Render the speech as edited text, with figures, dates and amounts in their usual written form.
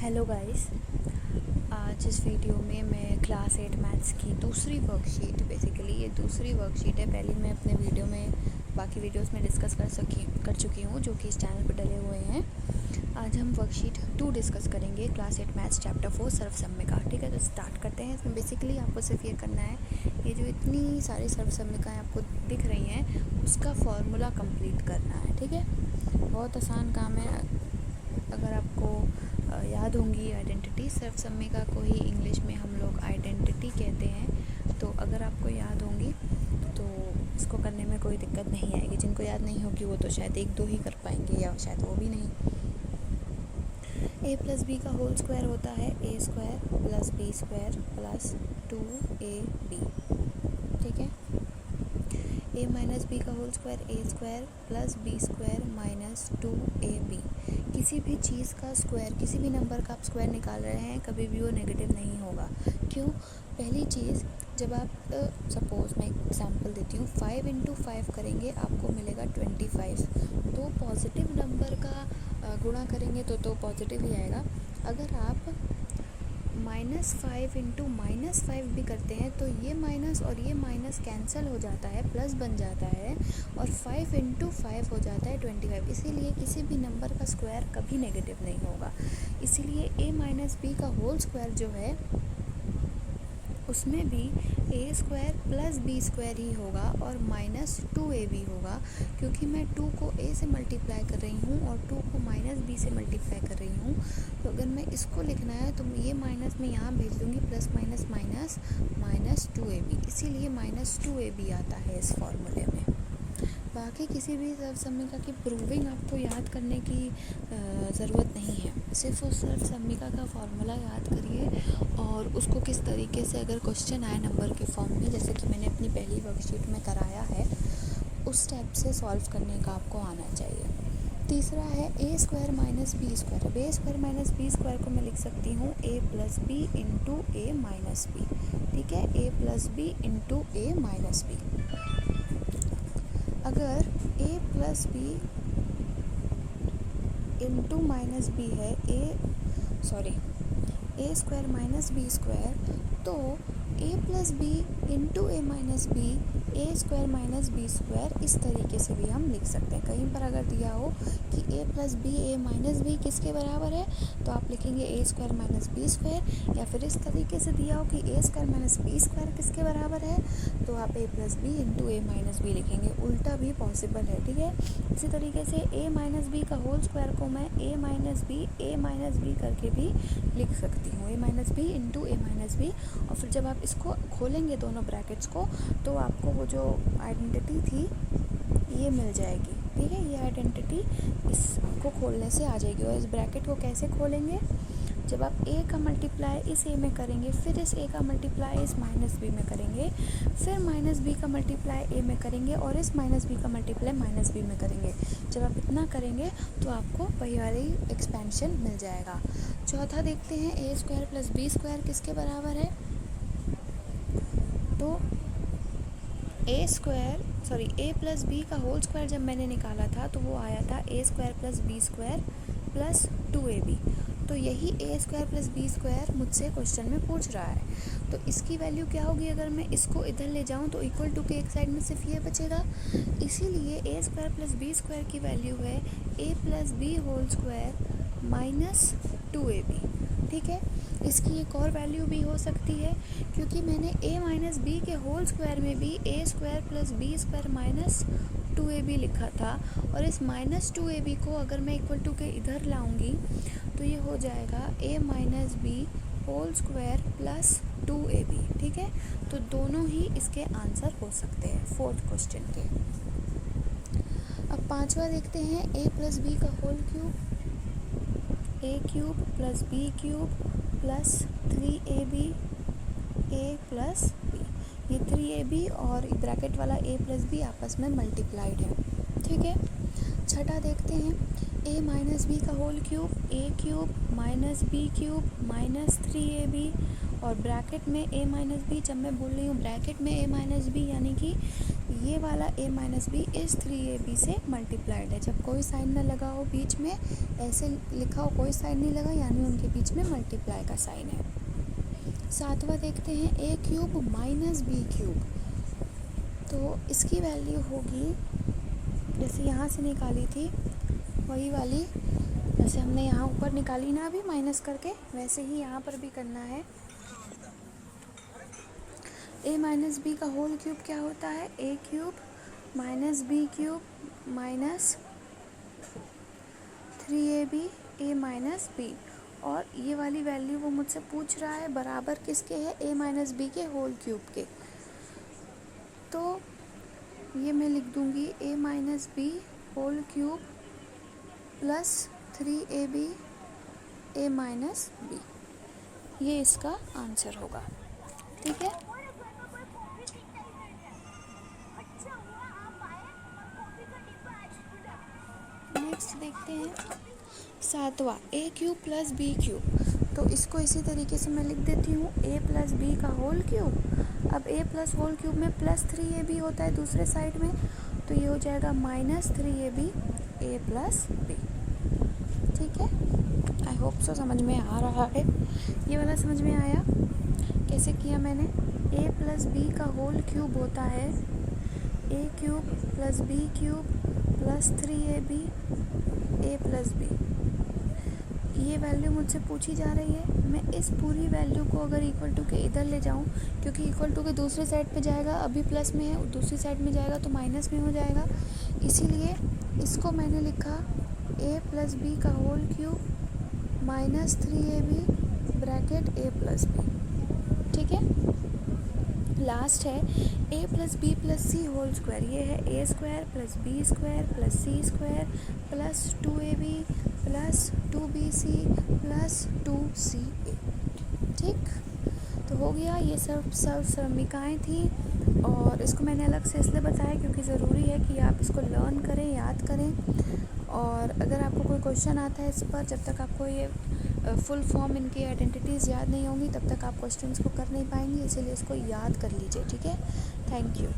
Hello guys. आज इस video में मैं क्लास 8 मैथ्स की दूसरी वर्कशीट, बेसिकली ये दूसरी वर्कशीट है। पहले मैं अपने वीडियो में बाकी वीडियोस में डिस्कस कर चुकी हूँ जो कि इस चैनल पर डले हुए हैं। आज हम वर्कशीट 2 डिस्कस करेंगे, क्लास 8 मैथ्स चैप्टर 4 सर्वसम्मिका। ठीक है, तो स्टार्ट करते हैं। इसमें बेसिकली आपको सिर्फ ये करना है, ये जो इतनी सारी सर्वसम्मिकाएँ आपको दिख रही हैं उसका फॉर्मूला कंप्लीट करना है। ठीक है, बहुत आसान काम है। अगर आपको याद होंगी आइडेंटिटी, सर्वसम्मिका को ही इंग्लिश में हम लोग आइडेंटिटी कहते हैं। तो अगर आपको याद होंगी तो इसको करने में कोई दिक्कत नहीं आएगी। जिनको याद नहीं होगी वो तो शायद 1-2 ही कर पाएंगे या शायद वो भी नहीं। a प्लस बी का होल स्क्वायर होता है a square plus B square plus 2ab। ठीक है, a माइनस बी का whole square a square plus B square minus 2ab। किसी भी चीज़ का स्क्वायर, किसी भी नंबर का आप स्क्वायर निकाल रहे हैं, कभी भी वो नेगेटिव नहीं होगा। क्यों? पहली चीज़, जब आप सपोज़ मैं एग्जांपल देती हूँ, 5 इंटू 5 करेंगे आपको मिलेगा 25। तो पॉजिटिव नंबर का गुणा करेंगे तो पॉजिटिव ही आएगा। अगर आप -5 इंटू -5 भी करते हैं तो ये माइनस और ये माइनस कैंसिल हो जाता है, प्लस बन जाता है और 5 इंटू 5 हो जाता है 25। इसीलिए किसी भी नंबर का स्क्वायर कभी नेगेटिव नहीं होगा। इसीलिए a माइनस बी का होल स्क्वायर जो है उसमें भी a square plus B square ही होगा और माइनस 2ab होगा, क्योंकि मैं 2 को a से मल्टीप्लाई कर रही हूँ और 2 को माइनस b से मल्टीप्लाई कर रही हूँ। तो अगर मैं इसको लिखना है तो ये माइनस में यहाँ भेज दूँगी, plus minus minus minus 2ab, इसीलिए माइनस 2ab आता है इस फॉर्मूले में। बाकी किसी भी सर्वसम्मिका की प्रूविंग आपको याद करने की ज़रूरत नहीं है, सिर्फ उस सर्वसम्मिका का फॉर्मूला याद करिए और उसको किस तरीके से अगर क्वेश्चन आए नंबर के फॉर्म में, जैसे कि मैंने अपनी पहली वर्कशीट में कराया है, उस स्टेप से सॉल्व करने का आपको आना चाहिए। तीसरा है a square minus B square. अब a square minus B square को मैं लिख सकती हूँ a plus B into a minus B. ठीक है, a plus B into a minus B. अगर a plus B into minus B है a square minus B square, तो a plus B into a minus B, a square minus B square, इस तरीके से भी हम लिख सकते हैं। कहीं पर अगर दिया हो कि a plus B a minus B किसके बराबर है तो आप लिखेंगे a square minus B square, या फिर इस तरीके से दिया हो कि a square minus B square किसके बराबर है तो आप a plus B into a minus B लिखेंगे। उल्टा भी पॉसिबल है। ठीक है, इसी तरीके से a माइनस बी का होल स्क्वायर को मैं a माइनस बी करके भी लिख सकती हूँ, a minus B into a minus B. और फिर जब आप इसको खोलेंगे दोनों ब्रैकेट्स को तो आपको वो जो आइडेंटिटी थी ये मिल जाएगी। ठीक है, ये आइडेंटिटी इसको खोलने से आ जाएगी। और इस ब्रैकेट को कैसे खोलेंगे? जब आप a का मल्टीप्लाई इस a में करेंगे, फिर इस a का मल्टीप्लाई इस माइनस b में करेंगे, फिर माइनस b का मल्टीप्लाई a में करेंगे और इस माइनस b का मल्टीप्लाई माइनस b में करेंगे। जब आप इतना करेंगे तो आपको वही वाली एक्सपेंशन मिल जाएगा। चौथा देखते हैं, a square plus B square किसके बराबर है। तो a प्लस बी का होल स्क्वायर जब मैंने निकाला था तो वो आया था a square plus B square plus 2ab। तो यही a square plus B square मुझसे क्वेश्चन में पूछ रहा है। तो इसकी वैल्यू क्या होगी? अगर मैं इसको इधर ले जाऊं तो इक्वल टू के एक साइड में सिर्फ ये बचेगा, इसीलिए a square plus B square की वैल्यू है a plus B whole square minus 2ab। ठीक है, इसकी एक और वैल्यू भी हो सकती है, क्योंकि मैंने a माइनस बी के होल स्क्वायर में भी a square plus B square minus 2ab लिखा था, और इस माइनस 2ab को अगर मैं इक्वल टू के इधर लाऊंगी तो ये हो जाएगा a minus B whole square plus 2ab। ठीक है, तो दोनों ही इसके आंसर हो सकते हैं फोर्थ क्वेश्चन के। अब पांचवा देखते हैं, a प्लस बी का whole cube, a cube plus B cube plus 3ab a plus b। ये 3ab और ब्रैकेट वाला a प्लस बी आपस में मल्टीप्लाइड है। ठीक है, छठा देखते हैं, a माइनस बी का whole cube, a cube minus B cube minus 3ab और ब्रैकेट में a माइनस बी। जब मैं बोल रही हूँ ब्रैकेट में a माइनस बी, यानी कि ये वाला a माइनस बी इस 3ab से मल्टीप्लाइड है। जब कोई साइन ना लगा हो बीच में, ऐसे लिखा हो कोई साइन नहीं लगा, यानी उनके बीच में मल्टीप्लाई का साइन है। सातवां देखते हैं a cube minus B cube. तो इसकी वैल्यू होगी, जैसे यहाँ से निकाली थी वही वाली, जैसे हमने यहाँ ऊपर निकाली ना अभी माइनस करके, वैसे ही यहाँ पर भी करना है। a माइनस बी का होल क्यूब क्या होता है? a cube minus B cube minus 3ab a minus B. और ये वाली वैल्यू वो मुझसे पूछ रहा है बराबर किसके है? a माइनस बी के होल क्यूब के। तो ये मैं लिख दूँगी a minus B whole cube plus 3ab a minus B. ये इसका आंसर होगा। ठीक है, नेक्स्ट देखते हैं सातवां a cube plus B cube. तो इसको इसी तरीके से मैं लिख देती हूँ a प्लस बी का होल क्यूब। अब a प्लस होल क्यूब में प्लस 3ab होता है दूसरे साइड में, तो ये हो जाएगा minus 3ab a plus B. ठीक है, आई होप सो समझ में आ रहा है। ये वाला समझ में आया कैसे किया मैंने? a प्लस बी का होल क्यूब होता है a cube plus B cube plus 3ab a plus B. ये वैल्यू मुझसे पूछी जा रही है। मैं इस पूरी वैल्यू को अगर इक्वल टू के इधर ले जाऊं, क्योंकि इक्वल टू के दूसरे साइड पे जाएगा, अभी प्लस में है, दूसरी साइड में जाएगा तो माइनस में हो जाएगा, इसीलिए इसको मैंने लिखा a प्लस बी का whole cube minus 3ab bracket a plus B. ठीक है, लास्ट है a plus B plus C whole square. ये है a square plus B square plus C square plus 2ab plus 2bc plus 2ca। ठीक, तो हो गया। ये सब समीकरणाएँ थी, और इसको मैंने अलग से इसलिए बताया क्योंकि ज़रूरी है कि आप इसको लर्न करें, याद करें। और अगर आपको कोई क्वेश्चन आता है इस पर, जब तक आपको ये फुल फॉर्म इनकी आइडेंटिटीज़ याद नहीं होंगी तब तक आप क्वेश्चंस को कर नहीं पाएंगे, इसीलिए इसको याद कर लीजिए। ठीक है, थैंक यू।